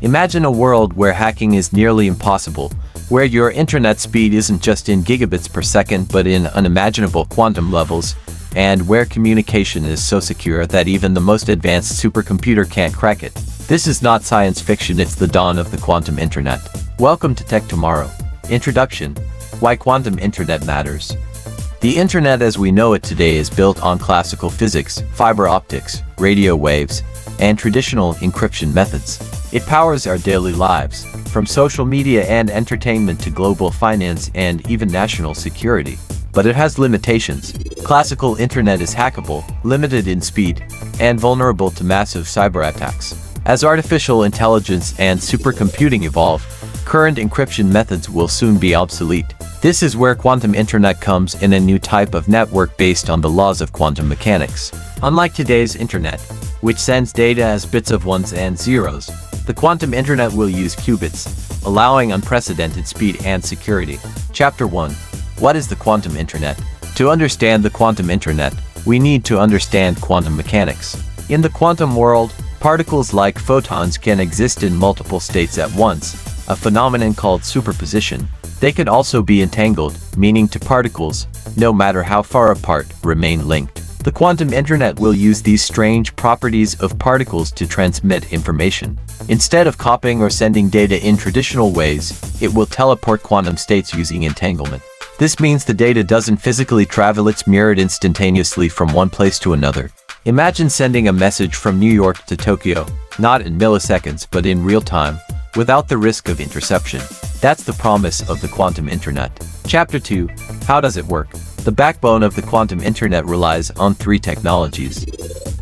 Imagine a world where hacking is nearly impossible, where your internet speed isn't just in gigabits per second but in unimaginable quantum levels, and where communication is so secure that even the most advanced supercomputer can't crack it. This is not science fiction, it's the dawn of the quantum internet. Welcome to Tech Tomorrow. Introduction: Why quantum internet matters. The internet as we know it today is built on classical physics, fiber optics, radio waves, and traditional encryption methods. It powers our daily lives, from social media and entertainment to global finance and even national security. But it has limitations. Classical internet is hackable, limited in speed, and vulnerable to massive cyber attacks. As artificial intelligence and supercomputing evolve, current encryption methods will soon be obsolete. This is where quantum internet comes in, a new type of network based on the laws of quantum mechanics. Unlike today's internet, which sends data as bits of ones and zeros, the quantum internet will use qubits, allowing unprecedented speed and security. Chapter 1. What is the quantum internet? To understand the quantum internet, we need to understand quantum mechanics. In the quantum world, particles like photons can exist in multiple states at once, a phenomenon called superposition. They could also be entangled, meaning two particles, no matter how far apart, remain linked. The quantum internet will use these strange properties of particles to transmit information. Instead of copying or sending data in traditional ways, it will teleport quantum states using entanglement. This means the data doesn't physically travel, it's mirrored instantaneously from one place to another. Imagine sending a message from New York to Tokyo, not in milliseconds but in real time, without the risk of interception. That's the promise of the quantum internet. Chapter 2. How does it work? The backbone of the quantum internet relies on three technologies.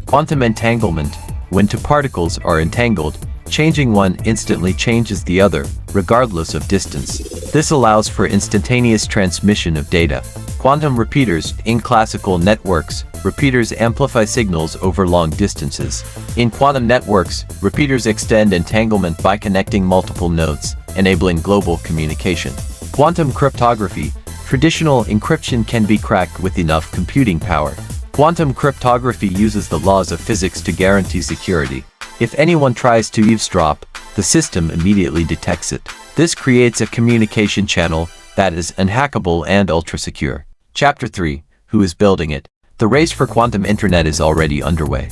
Quantum entanglement: when two particles are entangled, changing one instantly changes the other, regardless of distance. This allows for instantaneous transmission of data. Quantum repeaters: in classical networks, repeaters amplify signals over long distances. In quantum networks, repeaters extend entanglement by connecting multiple nodes, enabling global communication. Quantum cryptography: traditional encryption can be cracked with enough computing power. Quantum cryptography uses the laws of physics to guarantee security. If anyone tries to eavesdrop, the system immediately detects it. This creates a communication channel that is unhackable and ultra-secure. Chapter 3. Who is building it? The race for quantum internet is already underway.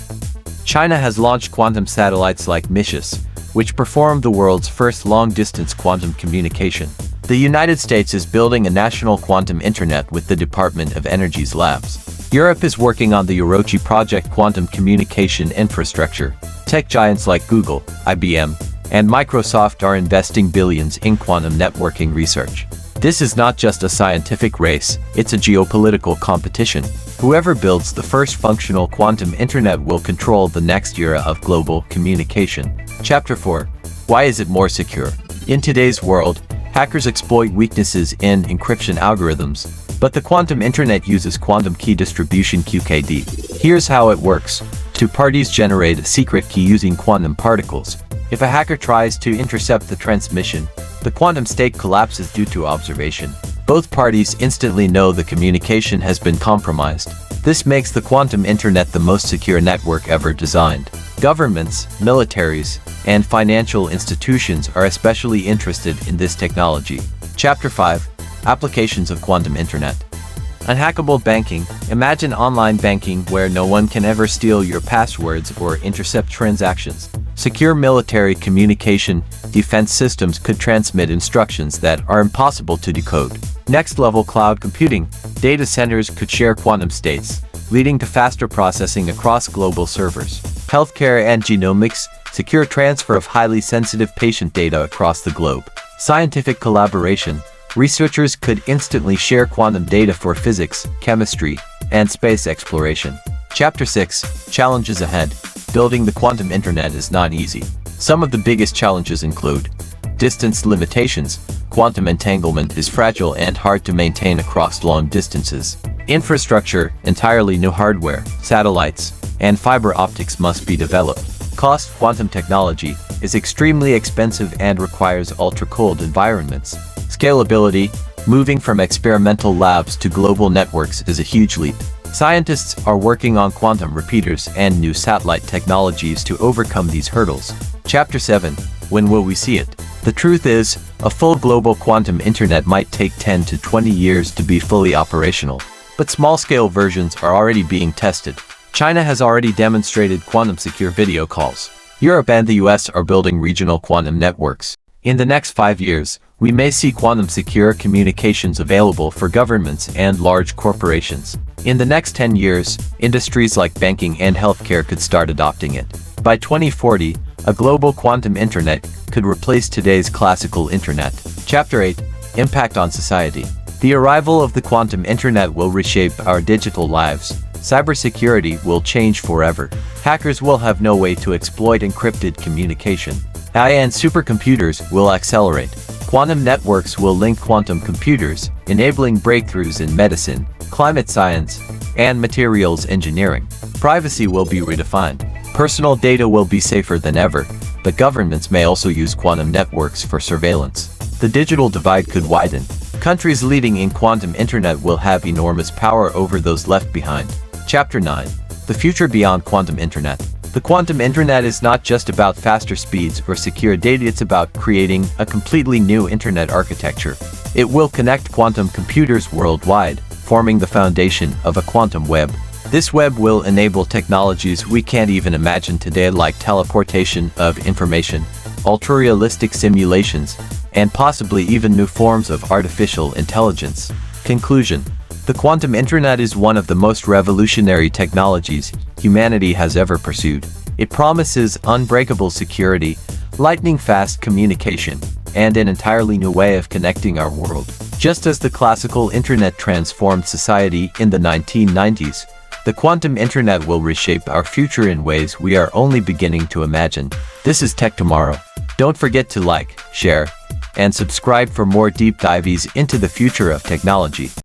China has launched quantum satellites like MISSIS, which perform the world's first long-distance quantum communication. The United States is building a national quantum internet with the Department of Energy's labs. Europe is working on the Orochi project quantum communication infrastructure. Tech giants like Google, IBM, and Microsoft are investing billions in quantum networking research. This is not just a scientific race, it's a geopolitical competition. Whoever builds the first functional quantum internet will control the next era of global communication. Chapter 4. Why is it more secure? In today's world, hackers exploit weaknesses in encryption algorithms, but the quantum internet uses quantum key distribution (QKD). Here's how it works. Two parties generate a secret key using quantum particles. If a hacker tries to intercept the transmission, the quantum state collapses due to observation. Both parties instantly know the communication has been compromised. This makes the quantum internet the most secure network ever designed. Governments, militaries, and financial institutions are especially interested in this technology. Chapter 5. Applications of quantum internet. Unhackable banking. Imagine online banking where no one can ever steal your passwords or intercept transactions. Secure military communication. Defense systems could transmit instructions that are impossible to decode. Next-level cloud computing. Data centers could share quantum states, leading to faster processing across global servers. Healthcare and genomics. Secure transfer of highly sensitive patient data across the globe. Scientific collaboration. Researchers could instantly share quantum data for physics, chemistry, and space exploration. Chapter 6. Challenges ahead. Building the quantum internet is not easy. Some of the biggest challenges include distance limitations. Quantum entanglement is fragile and hard to maintain across long distances. Infrastructure. Entirely new hardware, satellites, and fiber optics must be developed. Cost. Quantum technology is extremely expensive and requires ultra-cold environments. Scalability. Moving from experimental labs to global networks is a huge leap. Scientists are working on quantum repeaters and new satellite technologies to overcome these hurdles. Chapter 7. when will we see it? The truth is, a full global quantum internet might take 10 to 20 years to be fully operational, but small-scale versions are already being tested. China has already demonstrated quantum-secure video calls. Europe and the US are building regional quantum networks. In the next 5 years, we may see quantum-secure communications available for governments and large corporations. In the next 10 years, industries like banking and healthcare could start adopting it. By 2040, a global quantum internet could replace today's classical internet. Chapter 8. Impact on Society. The arrival of the quantum internet will reshape our digital lives. Cybersecurity will change forever. Hackers will have no way to exploit encrypted communication. AI and supercomputers will accelerate. Quantum networks will link quantum computers, enabling breakthroughs in medicine, climate science, and materials engineering. Privacy will be redefined. Personal data will be safer than ever, but governments may also use quantum networks for surveillance. The digital divide could widen. Countries leading in quantum internet will have enormous power over those left behind. Chapter 9. The future beyond quantum internet. The quantum internet is not just about faster speeds or secure data, it's about creating a completely new internet architecture. It will connect quantum computers worldwide, forming the foundation of a quantum web. This web will enable technologies we can't even imagine today, like teleportation of information, ultra-realistic simulations, and possibly even new forms of artificial intelligence. Conclusion. The quantum internet is one of the most revolutionary technologies humanity has ever pursued. It promises unbreakable security, lightning-fast communication, and an entirely new way of connecting our world. Just as the classical internet transformed society in the 1990s, the quantum internet will reshape our future in ways we are only beginning to imagine. This is Tech Tomorrow. Don't forget to like, share, and subscribe for more deep dives into the future of technology.